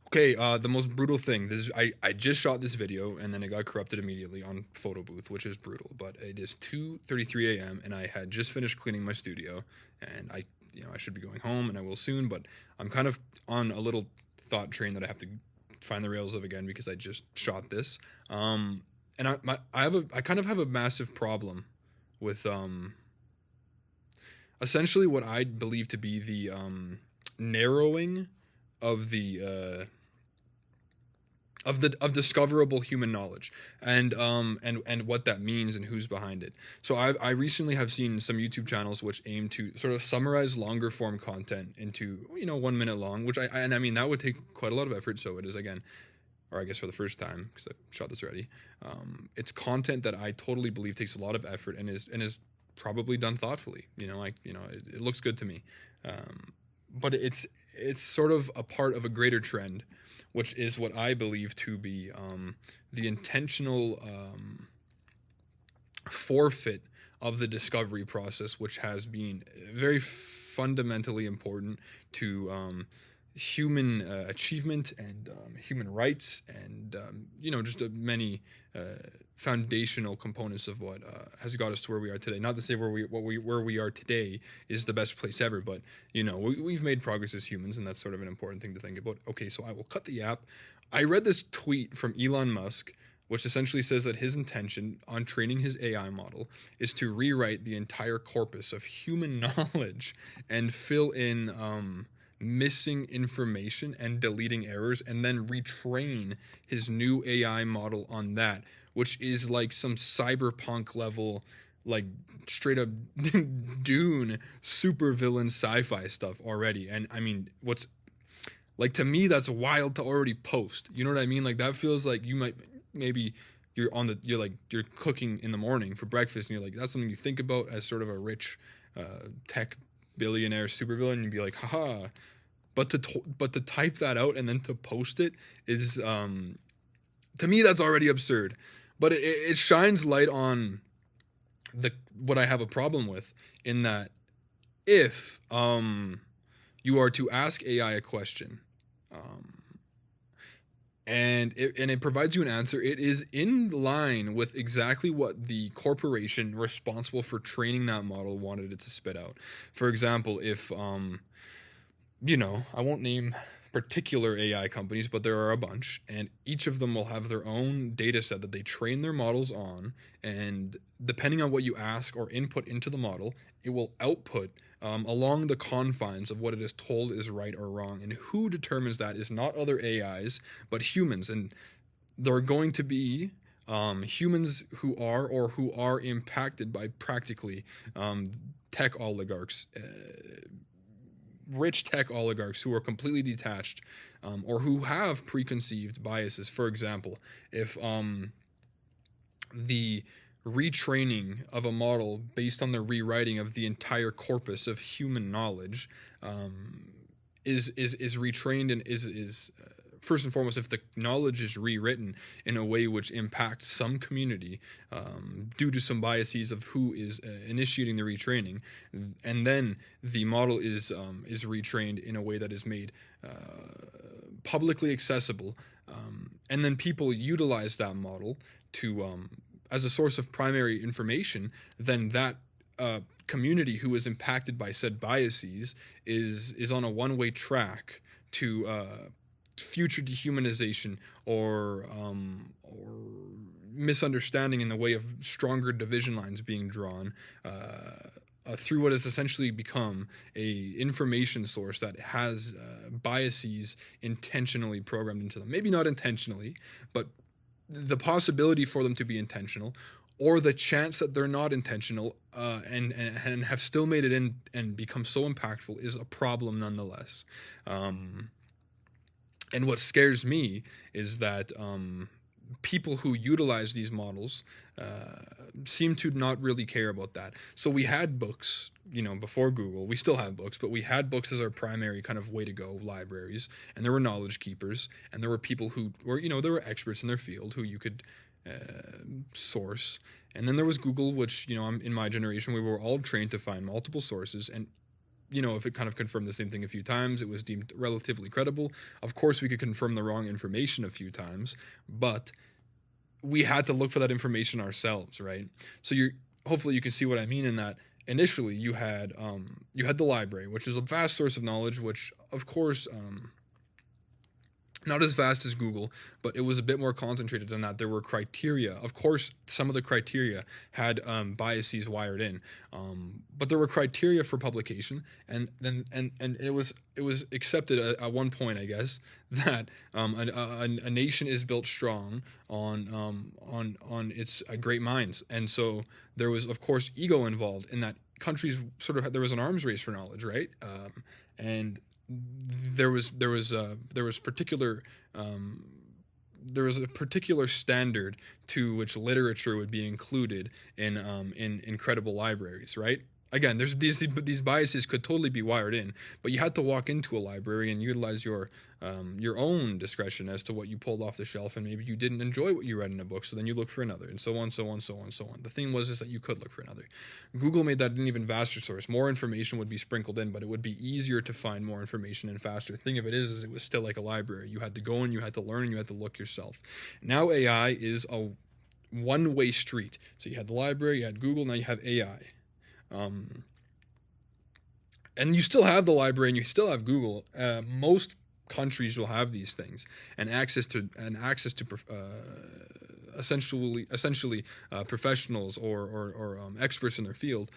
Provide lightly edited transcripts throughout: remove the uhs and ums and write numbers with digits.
Okay, the most brutal thing. I just shot this video and then it got corrupted immediately on photo booth, which is brutal. But it is 2:33 a.m. and I had just finished cleaning my studio, and I should be going home and I will soon. But I'm kind of on a little thought train that I have to find the rails of again because I just shot this. And I kind of have a massive problem with essentially what I believe to be the narrowing of of discoverable human knowledge, and what that means and who's behind it. So I recently have seen some YouTube channels which aim to sort of summarize longer form content into 1 minute long, which I mean that would take quite a lot of effort. So it is again, or I guess for the first time because I've shot this already. It's content that I totally believe takes a lot of effort and is probably done thoughtfully. It looks good to me, but it's sort of a part of a greater trend, which is what I believe to be the intentional forfeit of the discovery process, which has been very fundamentally important to human achievement and human rights and just many foundational components of what has got us to where we are today. Not to say where we are today is the best place ever, but we've made progress as humans, and that's sort of an important thing to think about. Okay, so I will cut the app. I read this tweet from Elon Musk, which essentially says that his intention on training his AI model is to rewrite the entire corpus of human knowledge and fill in missing information and deleting errors, and then retrain his new AI model on that, which is like some cyberpunk level, like straight up Dune supervillain sci-fi stuff already. And I mean, what's like to me that's wild to already post. You know what I mean? Like that feels like you might maybe you're cooking in the morning for breakfast and you're like that's something you think about as sort of a rich tech billionaire supervillain, and you'd be like haha. But to type that out and then to post it is to me that's already absurd. But it shines light on the what I have a problem with, in that if you are to ask AI a question, um, and it provides you an answer, it is in line with exactly what the corporation responsible for training that model wanted it to spit out. For example, if I won't name particular AI companies, but there are a bunch, and each of them will have their own data set that they train their models on. And depending on what you ask or input into the model, it will output along the confines of what it is told is right or wrong. And who determines that is not other AIs, but humans. And there are going to be humans who are impacted by practically tech oligarchs, rich tech oligarchs who are completely detached, or who have preconceived biases. For example, if the retraining of a model based on the rewriting of the entire corpus of human knowledge is retrained and is first and foremost, if the knowledge is rewritten in a way which impacts some community due to some biases of who is initiating the retraining, and then the model is retrained in a way that is made publicly accessible, and then people utilize that model to as a source of primary information, then that community who is impacted by said biases is on a one-way track to future dehumanization or misunderstanding in the way of stronger division lines being drawn through what has essentially become a information source that has biases intentionally programmed into them. Maybe not intentionally, but the possibility for them to be intentional, or the chance that they're not intentional, and have still made it in and become so impactful, is a problem nonetheless. And what scares me is that people who utilize these models seem to not really care about that. So we had books, before Google. We still have books, but we had books as our primary kind of way to go libraries, and there were knowledge keepers, and there were people who were, there were experts in their field who you could source. And then there was Google, which, I'm in my generation, we were all trained to find multiple sources, and if it kind of confirmed the same thing a few times, it was deemed relatively credible. Of course, we could confirm the wrong information a few times, but we had to look for that information ourselves, right? So hopefully you can see what I mean in that. Initially, you had the library, which is a vast source of knowledge, which of course not as vast as Google, but it was a bit more concentrated than that. There were criteria. Of course, some of the criteria had biases wired in, but there were criteria for publication, and it was accepted at one point, I guess, that a nation is built strong on its great minds, and so there was, of course, ego involved in that. Countries sort of there was an arms race for knowledge, right? And there was particular there was a particular standard to which literature would be included in incredible libraries, right? Again, there's these biases could totally be wired in, but you had to walk into a library and utilize your own discretion as to what you pulled off the shelf, and maybe you didn't enjoy what you read in a book, so then you look for another, and so on, so on, so on, so on. The thing was is that you could look for another. Google made that an even vaster source. More information would be sprinkled in, but it would be easier to find more information and faster. The thing of it is it was still like a library. You had to go and you had to learn and you had to look yourself. Now AI is a one-way street. So you had the library, you had Google, now you have AI. And you still have the library and you still have Google. Most countries will have these things and access to essentially professionals or experts in their field.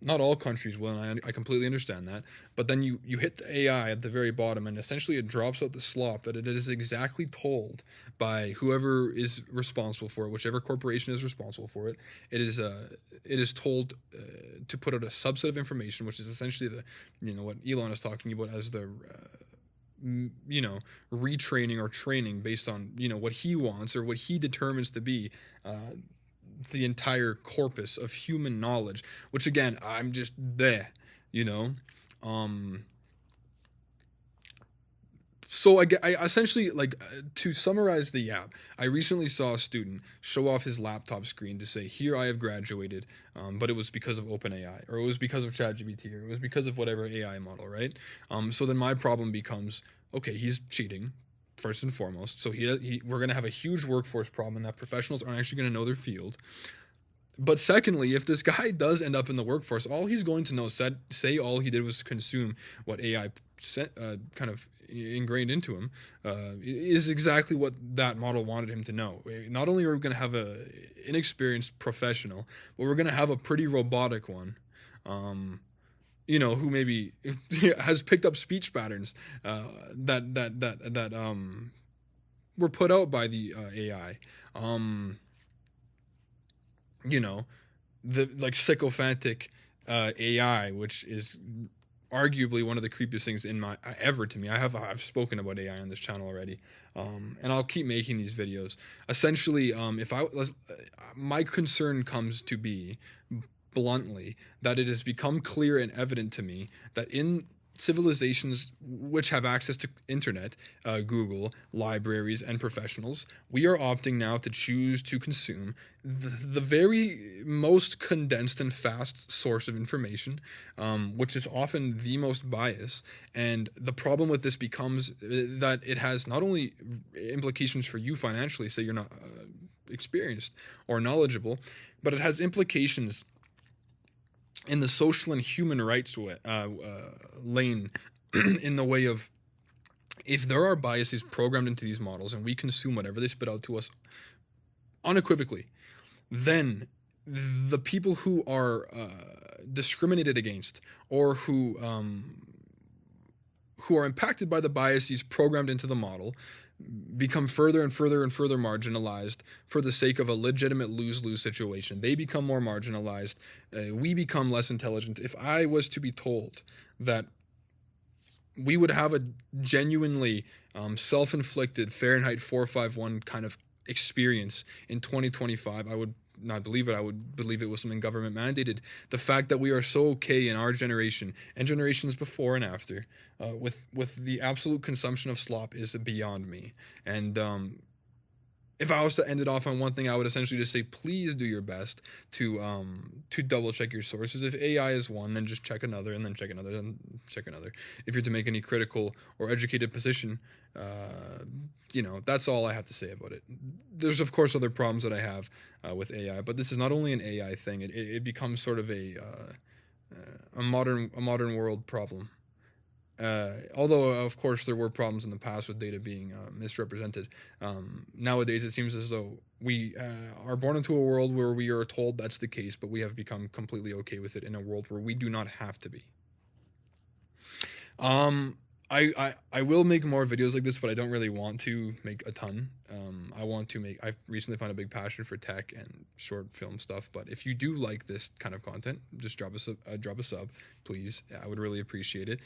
Not all countries will, and I completely understand that. But then you hit the AI at the very bottom, and essentially it drops out the slop that it is exactly told by whoever is responsible for it, whichever corporation is responsible for it. It is told to put out a subset of information, which is essentially what Elon is talking about as the retraining or training based on what he wants or what he determines to be the entire corpus of human knowledge, which again I'm just there. So I essentially, to summarize the app, I recently saw a student show off his laptop screen to say, here I have graduated, but it was because of OpenAI, or it was because of ChatGPT, or it was because of whatever AI model, right? So then my problem becomes, okay, he's cheating, first and foremost, so we're going to have a huge workforce problem in that professionals aren't actually going to know their field. But secondly, if this guy does end up in the workforce, all he's going to know, say all he did was consume what AI kind of ingrained into him, is exactly what that model wanted him to know. Not only are we going to have a inexperienced professional, but we're going to have a pretty robotic one, who maybe has picked up speech patterns that were put out by the AI. The sycophantic AI, which is arguably one of the creepiest things ever to me. I've spoken about AI on this channel already, and I'll keep making these videos. Essentially, my concern comes to be, bluntly, that it has become clear and evident to me that in civilizations which have access to internet, Google, libraries, and professionals, we are opting now to choose to consume the very most condensed and fast source of information, which is often the most biased. And the problem with this becomes that it has not only implications for you financially, say you're not experienced or knowledgeable, but it has implications in the social and human rights lane, in the way of, if there are biases programmed into these models and we consume whatever they spit out to us unequivocally, then the people who are discriminated against, or who are impacted by the biases programmed into the model, become further and further and further marginalized for the sake of a legitimate lose-lose situation. They become more marginalized. We become less intelligent. If I was to be told that we would have a genuinely self-inflicted Fahrenheit 451 kind of experience in 2025, I would not believe it. I would believe it was something government mandated. The fact that we are so okay in our generation and generations before and after with the absolute consumption of slop is beyond me. And if I was to end it off on one thing, I would essentially just say, please do your best to double check your sources. If AI is one, then just check another, and then check another, and check another. If you're to make any critical or educated position, that's all I have to say about it. There's of course other problems that I have with AI, but this is not only an AI thing. It becomes sort of a modern world problem. Although, of course, there were problems in the past with data being misrepresented. Nowadays, it seems as though we are born into a world where we are told that's the case, but we have become completely okay with it in a world where we do not have to be. I will make more videos like this, but I don't really want to make a ton. I've recently found a big passion for tech and short film stuff. But if you do like this kind of content, just drop a sub, please. I would really appreciate it.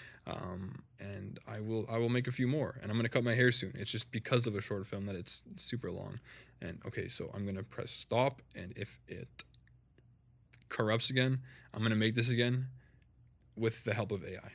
And I will make a few more. And I'm gonna cut my hair soon. It's just because of a short film that it's super long. And okay, so I'm gonna press stop, and if it corrupts again, I'm gonna make this again with the help of AI.